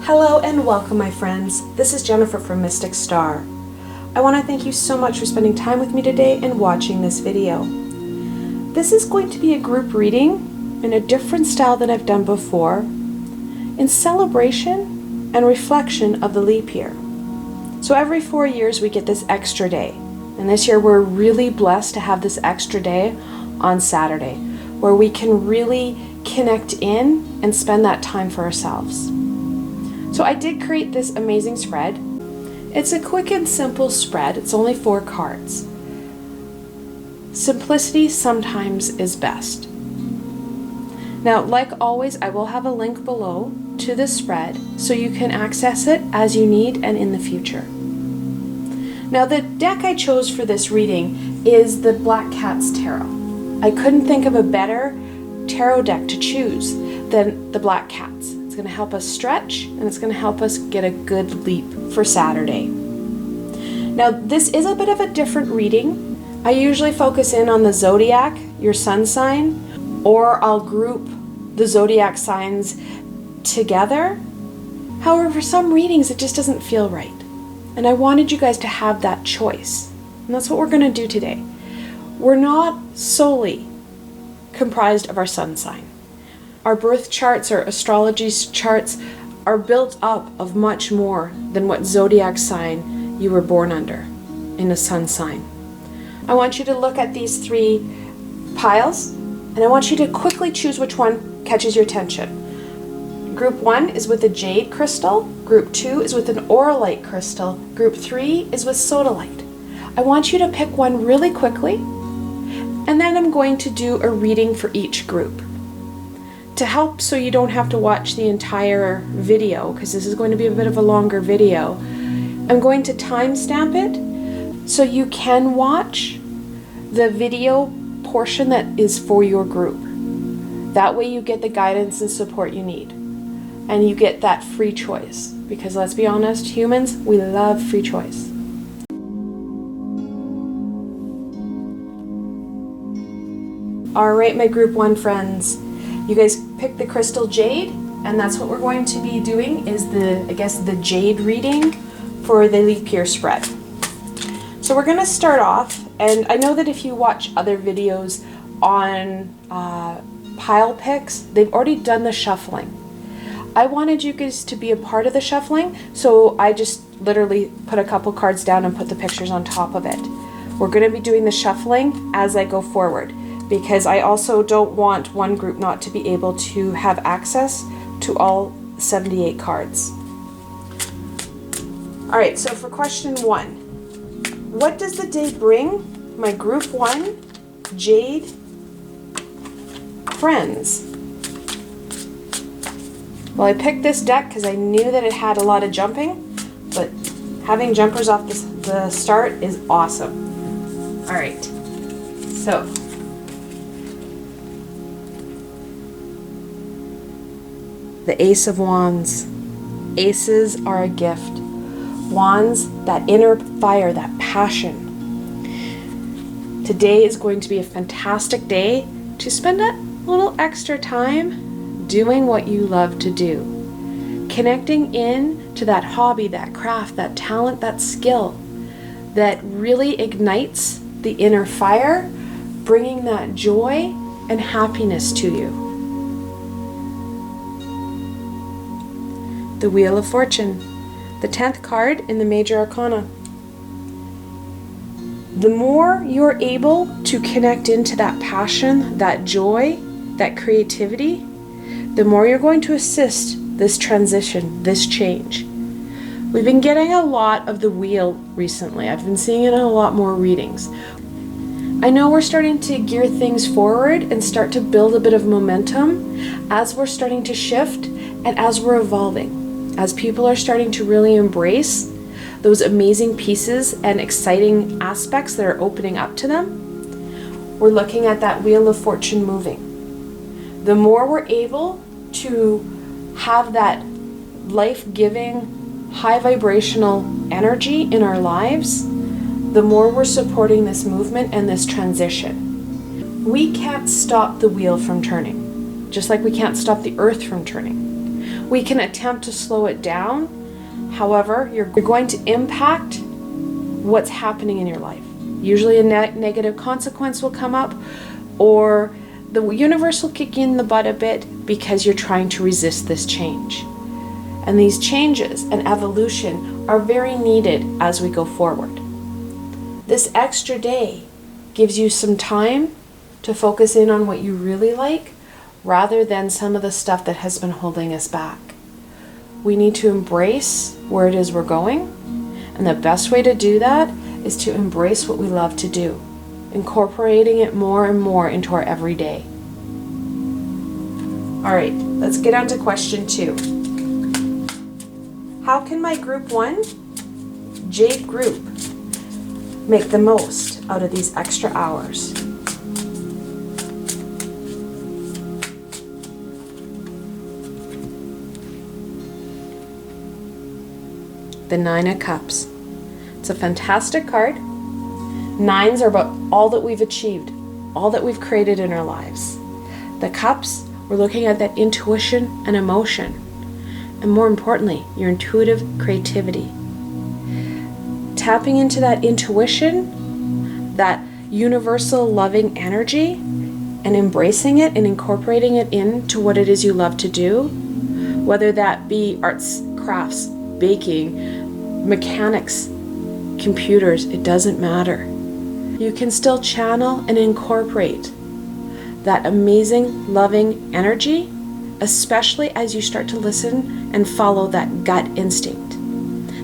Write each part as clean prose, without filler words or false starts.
Hello and welcome, my friends. This is Jennifer from Mystic Star. I want to thank you so much for spending time with me today and watching this video. This is going to be a group reading in a different style than I've done before, in celebration and reflection of the leap year. So every 4 years we get this extra day, and this year we're really blessed to have this extra day on Saturday, where we can really connect in and spend that time for ourselves. So I did create this amazing spread. It's a quick and simple spread. It's only 4 cards. Simplicity sometimes is best. Now, like always, I will have a link below to this spread so you can access it as you need and in the future. Now, the deck I chose for this reading is the Black Cat's Tarot. I couldn't think of a better tarot deck to choose than the Black Cat's. It's going to help us stretch, and it's going to help us get a good leap for Saturday. Now, this is a bit of a different reading. I usually focus in on the zodiac, your sun sign, or I'll group the zodiac signs together. However, for some readings, it just doesn't feel right. And I wanted you guys to have that choice. And that's what we're going to do today. We're not solely comprised of our sun sign. Our birth charts or astrology charts are built up of much more than what zodiac sign you were born under in a sun sign. I want you to look at these 3 piles, and I want you to quickly choose which one catches your attention. Group 1 is with a Jade crystal, Group 2 is with an Auralite crystal, Group 3 is with Sodalite. I want you to pick one really quickly, and then I'm going to do a reading for each group. To help so you don't have to watch the entire video, because this is going to be a bit of a longer video, I'm going to timestamp it so you can watch the video portion that is for your group. That way you get the guidance and support you need. And you get that free choice. Because let's be honest, humans, we love free choice. Alright, my group 1 friends. You guys picked the crystal Jade, and that's what we're going to be doing is the Jade reading for the leap year spread. So we're going to start off, and I know that if you watch other videos on pile picks, they've already done the shuffling. I wanted you guys to be a part of the shuffling, so I just literally put a couple cards down and put the pictures on top of it. We're going to be doing the shuffling as I go forward, because I also don't want one group not to be able to have access to all 78 cards. Alright, so for question 1, what does the day bring my group 1 Jade friends? Well, I picked this deck because I knew that it had a lot of jumping, but having jumpers off the start is awesome. Alright, so the Ace of Wands. Aces are a gift. Wands, that inner fire, that passion. Today is going to be a fantastic day to spend a little extra time doing what you love to do. Connecting in to that hobby, that craft, that talent, that skill that really ignites the inner fire, bringing that joy and happiness to you. The Wheel of Fortune, the 10th card in the Major Arcana. The more you're able to connect into that passion, that joy, that creativity, the more you're going to assist this transition, this change. We've been getting a lot of the wheel recently. I've been seeing it in a lot more readings. I know we're starting to gear things forward and start to build a bit of momentum as we're starting to shift and as we're evolving. As people are starting to really embrace those amazing pieces and exciting aspects that are opening up to them, we're looking at that Wheel of Fortune moving. The more we're able to have that life-giving, high vibrational energy in our lives, the more we're supporting this movement and this transition. We can't stop the wheel from turning, just like we can't stop the earth from turning. We can attempt to slow it down. However, you're going to impact what's happening in your life. Usually a negative consequence will come up, or the universe will kick you in the butt a bit because you're trying to resist this change. And these changes and evolution are very needed as we go forward. This extra day gives you some time to focus in on what you really like, rather than some of the stuff that has been holding us back. We need to embrace where it is we're going, and the best way to do that is to embrace what we love to do, incorporating it more and more into our everyday. All right, let's get on to question 2. How can my group 1 Jade group make the most out of these extra hours? The 9 of Cups. It's a fantastic card. 9s are about all that we've achieved, all that we've created in our lives. The Cups, we're looking at that intuition and emotion, and more importantly, your intuitive creativity. Tapping into that intuition, that universal loving energy, and embracing it and incorporating it into what it is you love to do, whether that be arts, crafts, baking, mechanics, computers, it doesn't matter. You can still channel and incorporate that amazing, loving energy, especially as you start to listen and follow that gut instinct.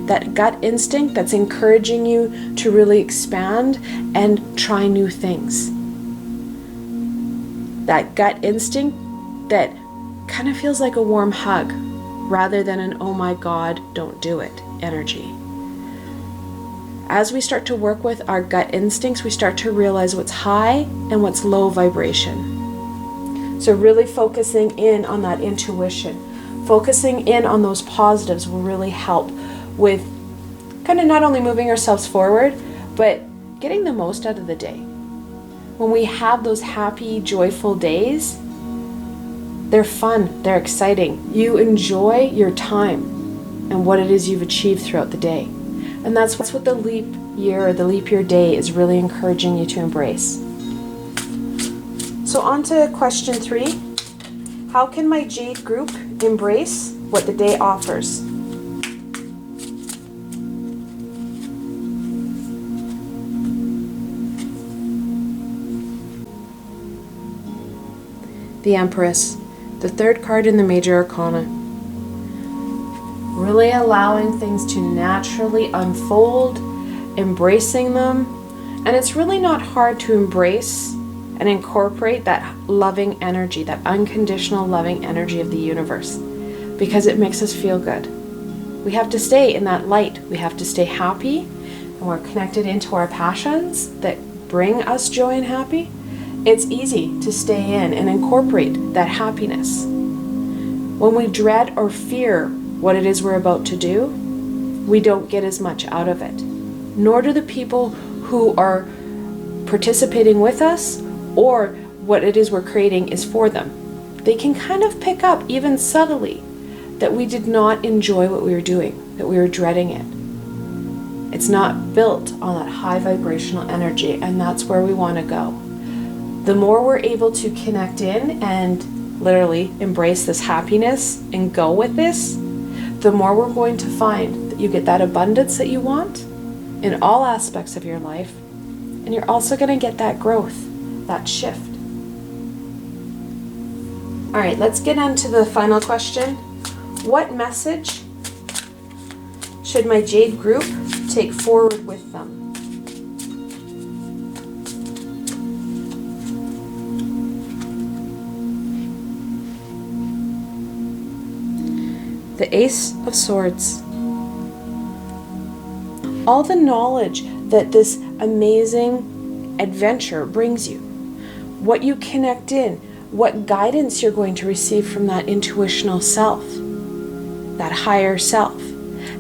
That gut instinct that's encouraging you to really expand and try new things. That gut instinct that kind of feels like a warm hug rather than an oh my God, don't do it energy. As we start to work with our gut instincts, we start to realize what's high and what's low vibration. So really focusing in on that intuition, focusing in on those positives will really help with kind of not only moving ourselves forward, but getting the most out of the day. When we have those happy, joyful days, they're fun, they're exciting. You enjoy your time and what it is you've achieved throughout the day. And that's what the leap year or the leap year day is really encouraging you to embrace. So on to question 3. How can my Jade group embrace what the day offers? The Empress, the 3rd card in the Major Arcana. Really allowing things to naturally unfold, embracing them. And it's really not hard to embrace and incorporate that loving energy, that unconditional loving energy of the universe, because it makes us feel good. We have to stay in that light. We have to stay happy, and we're connected into our passions that bring us joy and happy. It's easy to stay in and incorporate that happiness. When we dread or fear what it is we're about to do, we don't get as much out of it. Nor do the people who are participating with us or what it is we're creating is for them. They can kind of pick up, even subtly, that we did not enjoy what we were doing, that we were dreading it. It's not built on that high vibrational energy, and that's where we want to go. The more we're able to connect in and literally embrace this happiness and go with this, the more we're going to find that you get that abundance that you want in all aspects of your life, and you're also going to get that growth, that shift. All right, let's get into the final question. What message should my Jade group take forward with them? The Ace of Swords. All the knowledge that this amazing adventure brings you, what you connect in, what guidance you're going to receive from that intuitional self, that higher self,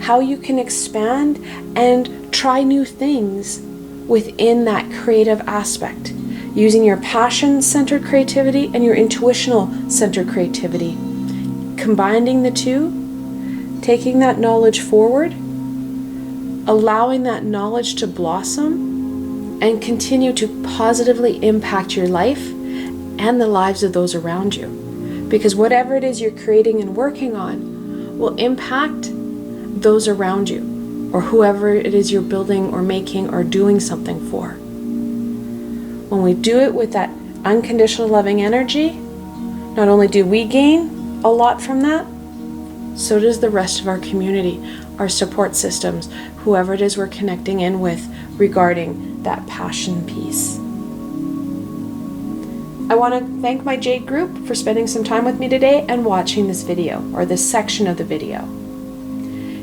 how you can expand and try new things within that creative aspect, using your passion-centered creativity and your intuitional-centered creativity, combining the two, taking that knowledge forward, allowing that knowledge to blossom and continue to positively impact your life and the lives of those around you. Because whatever it is you're creating and working on will impact those around you, or whoever it is you're building or making or doing something for. When we do it with that unconditional loving energy, not only do we gain a lot from that, so does the rest of our community, our support systems, whoever it is we're connecting in with regarding that passion piece. I want to thank my Jade group for spending some time with me today and watching this video, or this section of the video.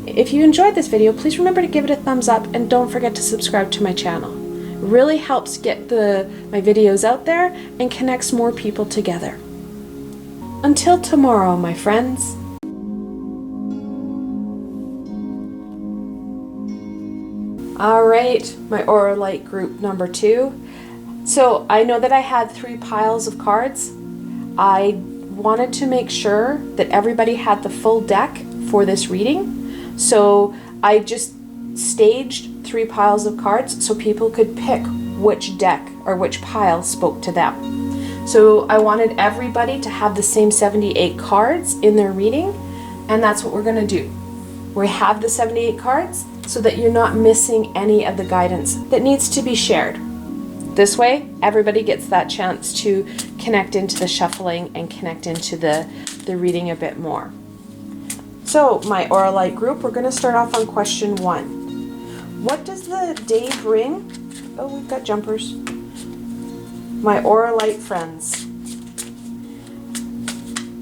If you enjoyed this video, please remember to give it a thumbs up and don't forget to subscribe to my channel. It really helps get my videos out there and connects more people together. Until tomorrow, my friends. Alright, my Auralite group number 2. So I know that I had 3 piles of cards. I wanted to make sure that everybody had the full deck for this reading. So I just staged 3 piles of cards so people could pick which deck or which pile spoke to them. So I wanted everybody to have the same 78 cards in their reading, and that's what we're going to do. We have the 78 cards so that you're not missing any of the guidance that needs to be shared. This way, everybody gets that chance to connect into the shuffling and connect into the reading a bit more. So, my Auralite group, we're going to start off on question 1. What does the day bring? Oh, we've got jumpers. My Auralite friends.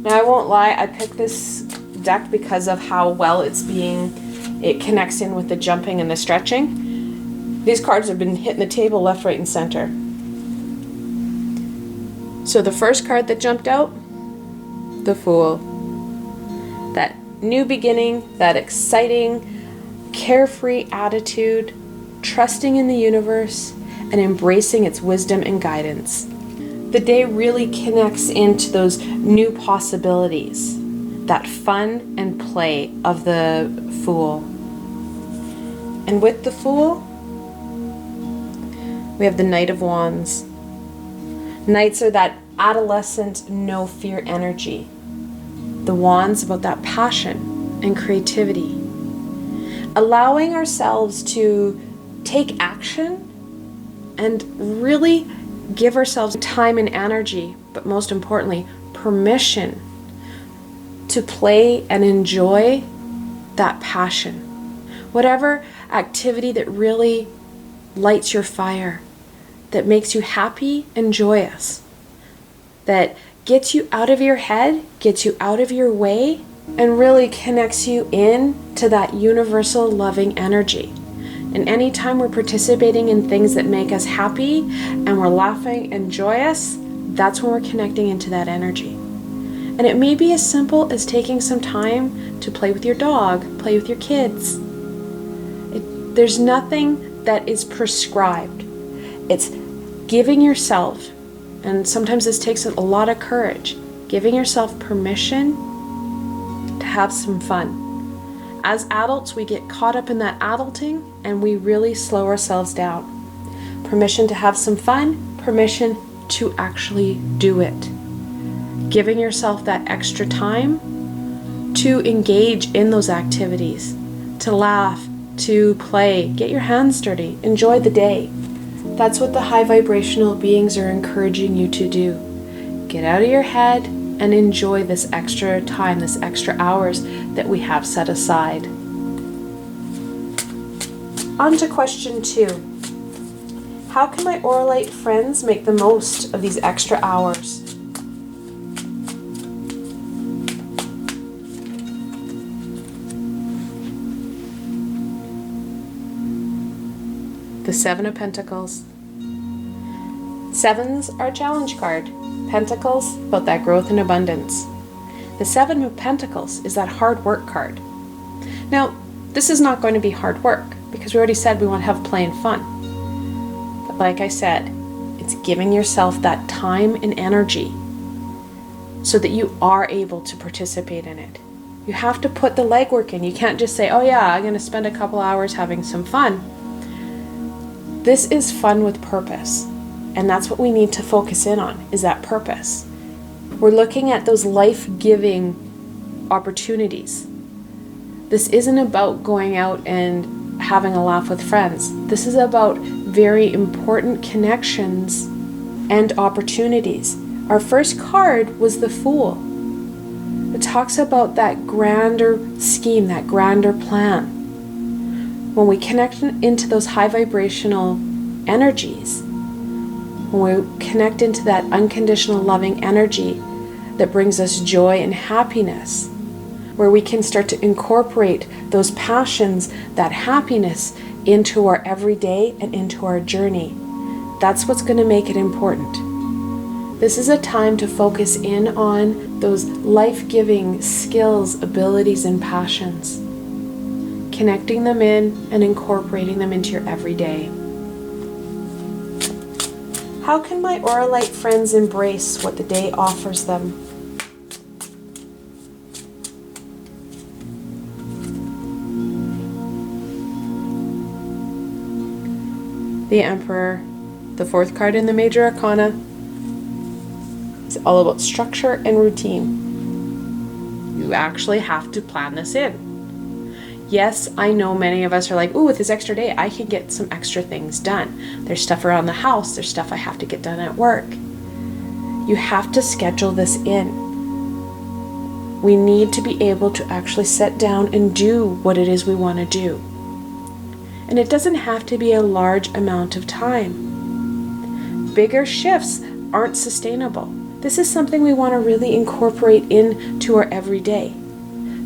Now, I won't lie, I picked this deck because of how well it connects in with the jumping and the stretching. These cards have been hitting the table left, right, and center. So the first card that jumped out, the Fool. That new beginning, that exciting, carefree attitude, trusting in the universe, and embracing its wisdom and guidance. The day really connects into those new possibilities, that fun and play of the Fool. And with the Fool, we have the Knight of Wands. Knights are that adolescent, no fear energy. The Wands about that passion and creativity. Allowing ourselves to take action and really give ourselves time and energy, but most importantly, permission to play and enjoy that passion. Whatever activity that really lights your fire, that makes you happy and joyous, that gets you out of your head, gets you out of your way, and really connects you in to that universal loving energy. And anytime we're participating in things that make us happy and we're laughing and joyous, that's when we're connecting into that energy. And it may be as simple as taking some time to play with your dog, play with your kids. There's nothing that is prescribed. It's giving yourself, and sometimes this takes a lot of courage, giving yourself permission to have some fun. As adults, we get caught up in that adulting and we really slow ourselves down. Permission to have some fun, permission to actually do it. Giving yourself that extra time to engage in those activities, to laugh, to play, get your hands dirty, enjoy the day. That's what the high vibrational beings are encouraging you to do. Get out of your head and enjoy this extra time, this extra hours that we have set aside. On to question 2. How can my Auralite friends make the most of these extra hours? The 7 of Pentacles. 7s are a challenge card. Pentacles, about that growth and abundance. The 7 of Pentacles is that hard work card. Now, this is not going to be hard work because we already said we want to have play and fun. But like I said, it's giving yourself that time and energy so that you are able to participate in it. You have to put the legwork in. You can't just say, oh yeah, I'm going to spend a couple hours having some fun. This is fun with purpose. And that's what we need to focus in on, is that purpose. We're looking at those life-giving opportunities. This isn't about going out and having a laugh with friends. This is about very important connections and opportunities. Our first card was the Fool. It talks about that grander scheme, that grander plan. When we connect into those high vibrational energies, when we connect into that unconditional loving energy that brings us joy and happiness, where we can start to incorporate those passions, that happiness into our everyday and into our journey. That's what's going to make it important. This is a time to focus in on those life-giving skills, abilities, and passions, connecting them in and incorporating them into your everyday. How can my Auralite friends embrace what the day offers them? The Emperor, the fourth card in the Major Arcana, is all about structure and routine. You actually have to plan this in. Yes, I know many of us are like, ooh, with this extra day, I can get some extra things done. There's stuff around the house, there's stuff I have to get done at work. You have to schedule this in. We need to be able to actually sit down and do what it is we want to do. And it doesn't have to be a large amount of time. Bigger shifts aren't sustainable. This is something we want to really incorporate into our everyday.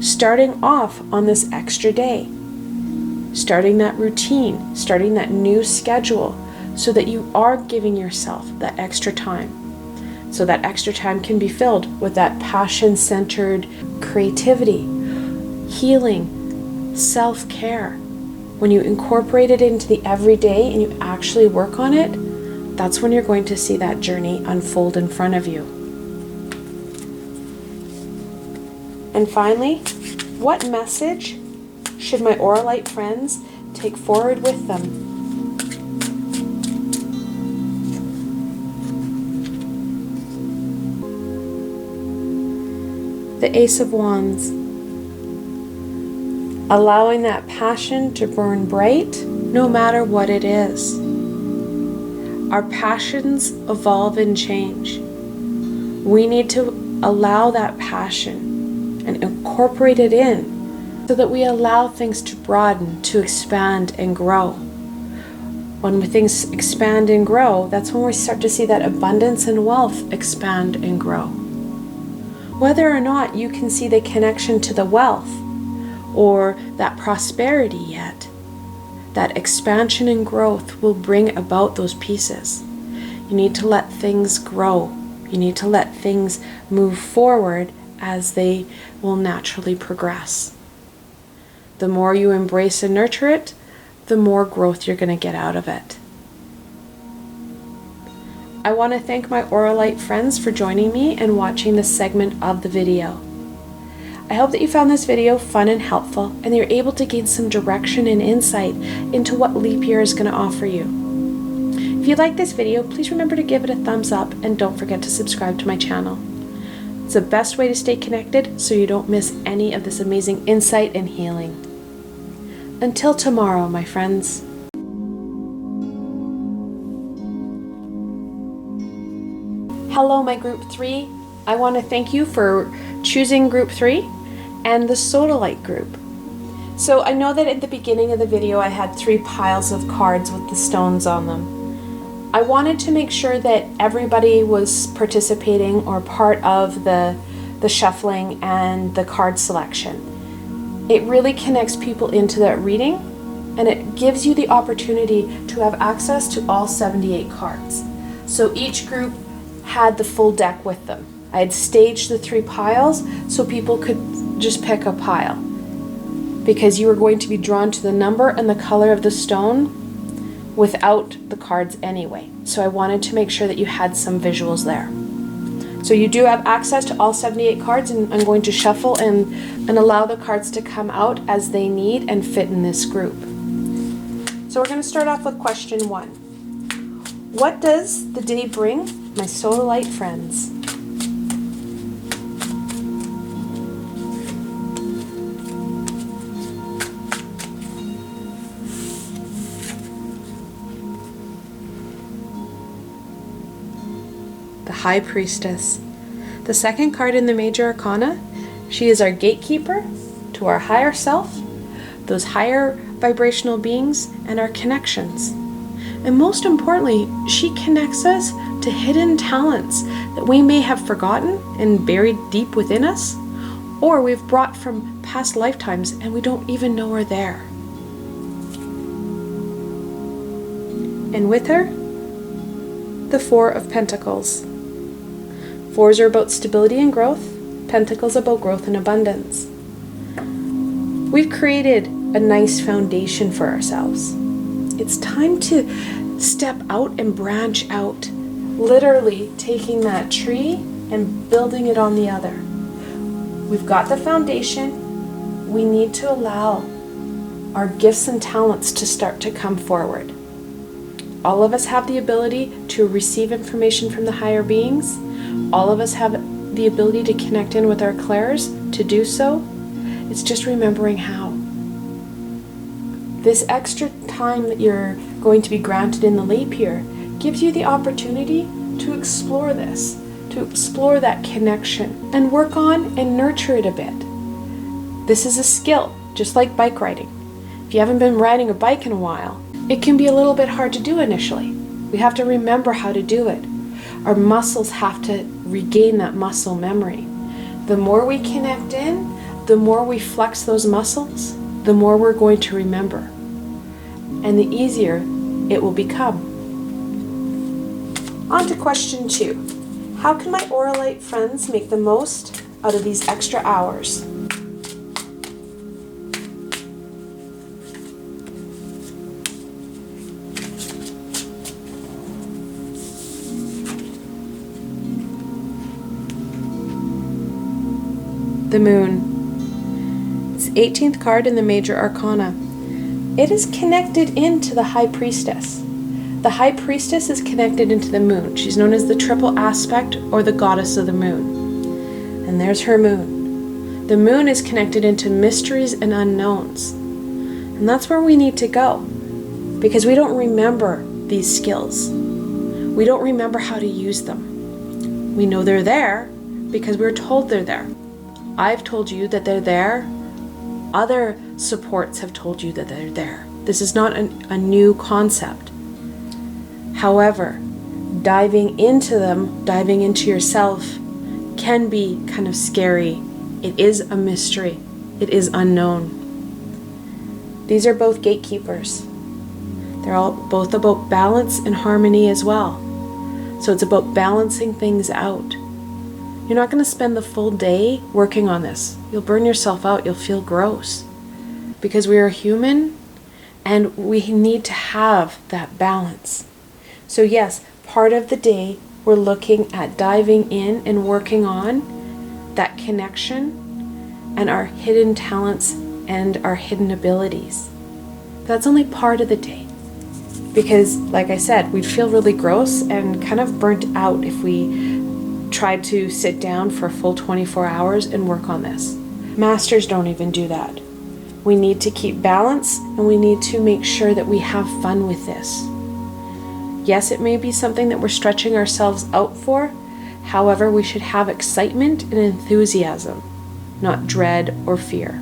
Starting off on this extra day, starting that routine, starting that new schedule, so that you are giving yourself that extra time. So that extra time can be filled with that passion-centered creativity, healing, self-care. When you incorporate it into the everyday and you actually work on it, that's when you're going to see that journey unfold in front of you. And finally, what message should my Auralite friends take forward with them? The Ace of Wands. Allowing that passion to burn bright no matter what it is. Our passions evolve and change. We need to allow that passion and incorporate it in so that we allow things to broaden, to expand and grow. When things expand and grow, that's when we start to see that abundance and wealth expand and grow. Whether or not you can see the connection to the wealth or that prosperity yet, that expansion and growth will bring about those pieces. You need to let things grow. You need to let things move forward as they will naturally progress. The more you embrace and nurture it, the more growth you're going to get out of it. I want to thank my Auralite friends for joining me and watching this segment of the video. I hope that you found this video fun and helpful, and you're able to gain some direction and insight into what leap year is going to offer you. If you like this video, please remember to give it a thumbs up and don't forget to subscribe to my channel. It's the best way to stay connected so you don't miss any of this amazing insight and healing. Until tomorrow, my friends. Hello, my Group 3. I want to thank you for choosing Group 3 and the Sodalite group. So I know that at the beginning of the video I had 3 piles of cards with the stones on them. I wanted to make sure that everybody was participating or part of the shuffling and the card selection. It really connects people into that reading, and it gives you the opportunity to have access to all 78 cards. So each group had the full deck with them. I had staged the 3 piles so people could just pick a pile, because you were going to be drawn to the number and the color of the stone without the cards anyway. So I wanted to make sure that you had some visuals there. So you do have access to all 78 cards, and I'm going to shuffle and allow the cards to come out as they need and fit in this group. So we're going to start off with question 1. What does the day bring my Sodalite friends? The High Priestess. The second card in the Major Arcana. She is our gatekeeper to our higher self, those higher vibrational beings, and our connections. And most importantly, she connects us to hidden talents that we may have forgotten and buried deep within us, or we've brought from past lifetimes and we don't even know are there. And with her, the Four of Pentacles. Fours are about stability and growth. Pentacles about growth and abundance. We've created a nice foundation for ourselves. It's time to step out and branch out, literally taking that tree and building it on the other. We've got the foundation. We need to allow our gifts and talents to start to come forward. All of us have the ability to receive information from the higher beings. All of us have the ability to connect in with our clairs to do so. It's just remembering how. This extra time that you're going to be granted in the leap year gives you the opportunity to explore this, to explore that connection and work on and nurture it a bit. This is a skill, just like bike riding. If you haven't been riding a bike in a while, it can be a little bit hard to do initially. We have to remember how to do it. Our muscles have to regain that muscle memory. The more we connect in, the more we flex those muscles, the more we're going to remember. And the easier it will become. On to question 2. How can my Auralite friends make the most out of these extra hours? The Moon. It's the 18th card in the Major Arcana. It is connected into the High Priestess. The High Priestess is connected into the Moon. She's known as the triple aspect or the goddess of the Moon. And there's her Moon. The Moon is connected into mysteries and unknowns. And that's where we need to go, because we don't remember these skills. We don't remember how to use them. We know they're there because we're told they're there. I've told you that they're there. Other supports have told you that they're there. This is not a new concept. However, diving into them, diving into yourself, can be kind of scary. It is a mystery. It is unknown. These are both gatekeepers. They're all both about balance and harmony as well. So it's about balancing things out. You're not going to spend the full day working on this. You'll burn yourself out. You'll feel gross. Because we are human and we need to have that balance. So yes, part of the day we're looking at diving in and working on that connection and our hidden talents and our hidden abilities. That's only part of the day. Because like I said, we'd feel really gross and kind of burnt out if we tried to sit down for a full 24 hours and work on this. Masters don't even do that. We need to keep balance and we need to make sure that we have fun with this. Yes, it may be something that we're stretching ourselves out for. However, we should have excitement and enthusiasm, not dread or fear.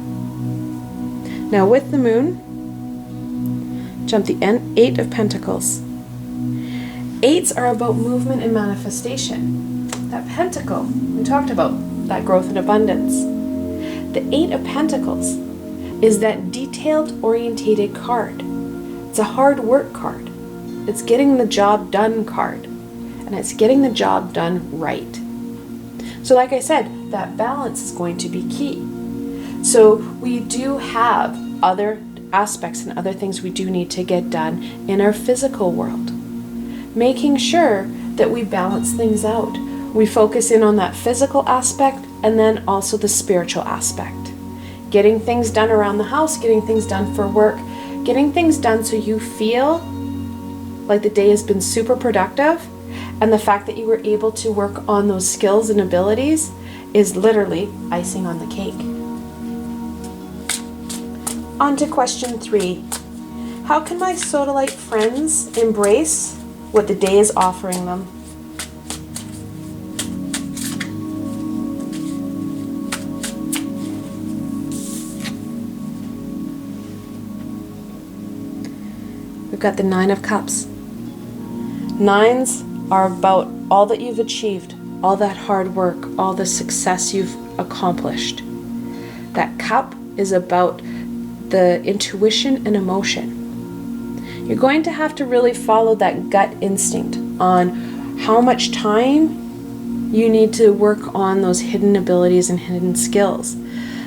Now with the Moon, jump the 8 of Pentacles. 8s are about movement and manifestation. That Pentacle, we talked about that growth and abundance. The 8 of Pentacles is that detailed orientated card. It's a hard work card. It's getting the job done card. And it's getting the job done right. So like I said, that balance is going to be key. So we do have other aspects and other things we do need to get done in our physical world. Making sure that we balance things out. We focus in on that physical aspect and then also the spiritual aspect. Getting things done around the house, getting things done for work, getting things done so you feel like the day has been super productive, and the fact that you were able to work on those skills and abilities is literally icing on the cake. On to question 3. How can my Sodalite friends embrace what the day is offering them? We've got the 9 of Cups. 9s are about all that you've achieved, all that hard work, all the success you've accomplished. That cup is about the intuition and emotion. You're going to have to really follow that gut instinct on how much time you need to work on those hidden abilities and hidden skills,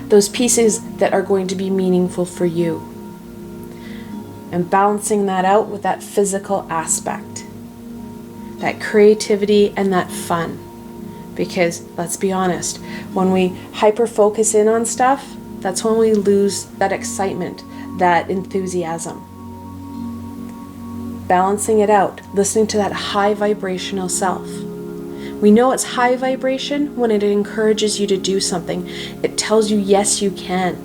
those pieces that are going to be meaningful for you. And balancing that out with that physical aspect, that creativity and that fun. Because let's be honest, when we hyper focus in on stuff, that's when we lose that excitement, that enthusiasm. Balancing it out, listening to that high vibrational self. We know it's high vibration when it encourages you to do something. It tells you, yes, you can.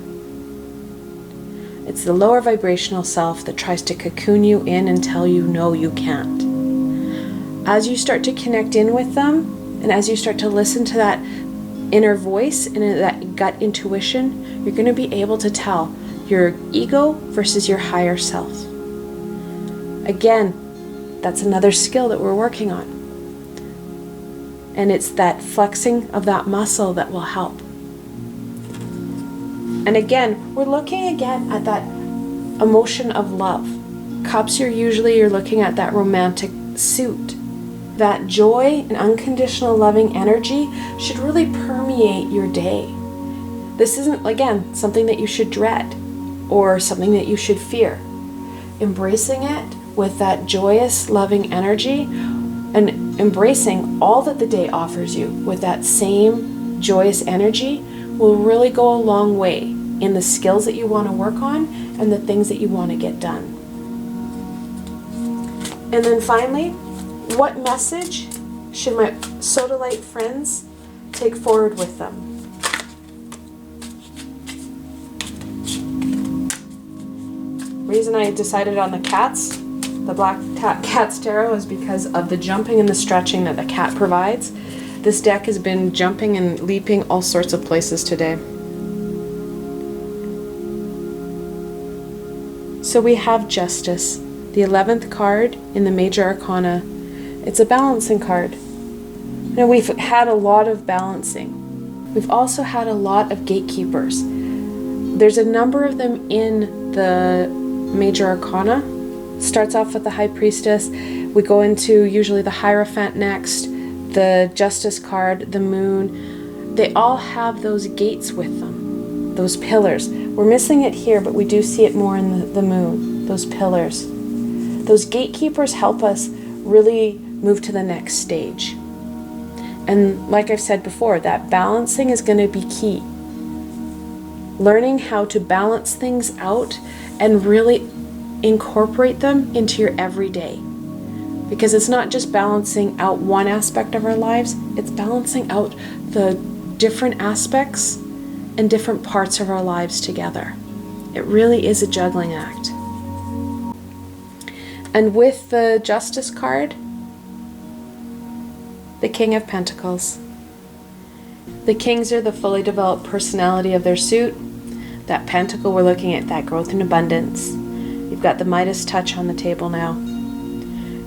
It's the lower vibrational self that tries to cocoon you in and tell you, no, you can't. As you start to connect in with them, and as you start to listen to that inner voice and that gut intuition, you're going to be able to tell your ego versus your higher self. Again, that's another skill that we're working on. And it's that flexing of that muscle that will help. And again, we're looking again at that emotion of love. Cups, you're looking at that romantic suit. That joy and unconditional loving energy should really permeate your day. This isn't, again, something that you should dread or something that you should fear. Embracing it with that joyous, loving energy and embracing all that the day offers you with that same joyous energy will really go a long way in the skills that you want to work on and the things that you want to get done. And then finally, what message should my Sodalite friends take forward with them? Reason I decided on the cats, the Black Cat's Tarot, is because of the jumping and the stretching that the cat provides. This deck has been jumping and leaping all sorts of places today. So we have Justice, the 11th card in the Major Arcana. It's a balancing card. Now we've had a lot of balancing. We've also had a lot of gatekeepers. There's a number of them in the Major Arcana. Starts off with the High Priestess. We go into usually the Hierophant next, the Justice card, the Moon. They all have those gates with them, those pillars. We're missing it here, but we do see it more in the Moon, those pillars. Those gatekeepers help us really move to the next stage. And like I've said before, that balancing is going to be key. Learning how to balance things out and really incorporate them into your everyday. Because it's not just balancing out one aspect of our lives, it's balancing out the different aspects and different parts of our lives together. It really is a juggling act. And with the Justice card, the King of Pentacles. The Kings are the fully developed personality of their suit. That Pentacle, we're looking at that growth and abundance. You've got the Midas touch on the table now.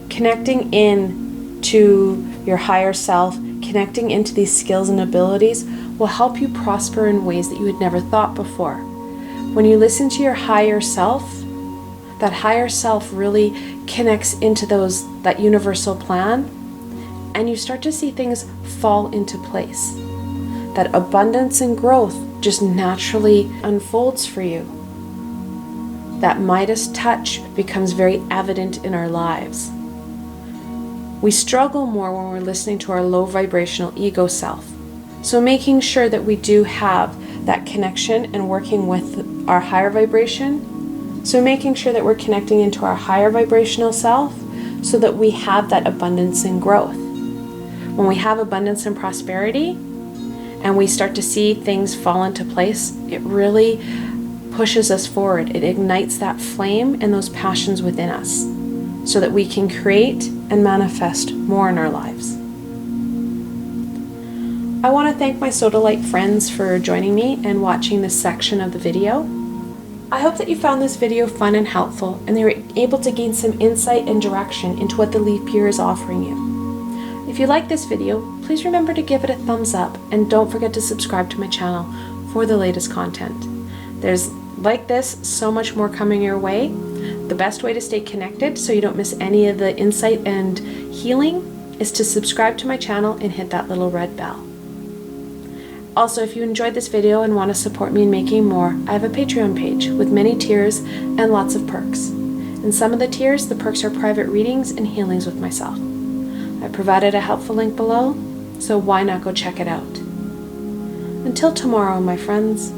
Connecting in to your higher self, connecting into these skills and abilities will help you prosper in ways that you had never thought before. When you listen to your higher self, that higher self really connects into that universal plan, and you start to see things fall into place. That abundance and growth just naturally unfolds for you. That Midas touch becomes very evident in our lives. We struggle more when we're listening to our low vibrational ego self. So making sure that we do have that connection and working with our higher vibration. So making sure that we're connecting into our higher vibrational self so that we have that abundance and growth. When we have abundance and prosperity and we start to see things fall into place, it really pushes us forward. It ignites that flame and those passions within us so that we can create and manifest more in our lives. I want to thank my Sodalite friends for joining me and watching this section of the video. I hope that you found this video fun and helpful and they were able to gain some insight and direction into what the leap year is offering you. If you like this video, please remember to give it a thumbs up and don't forget to subscribe to my channel for the latest content. There's, like this, so much more coming your way. The best way to stay connected so you don't miss any of the insight and healing is to subscribe to my channel and hit that little red bell. Also, if you enjoyed this video and want to support me in making more, I have a Patreon page with many tiers and lots of perks. In some of the tiers, the perks are private readings and healings with myself. I provided a helpful link below, so why not go check it out? Until tomorrow, my friends.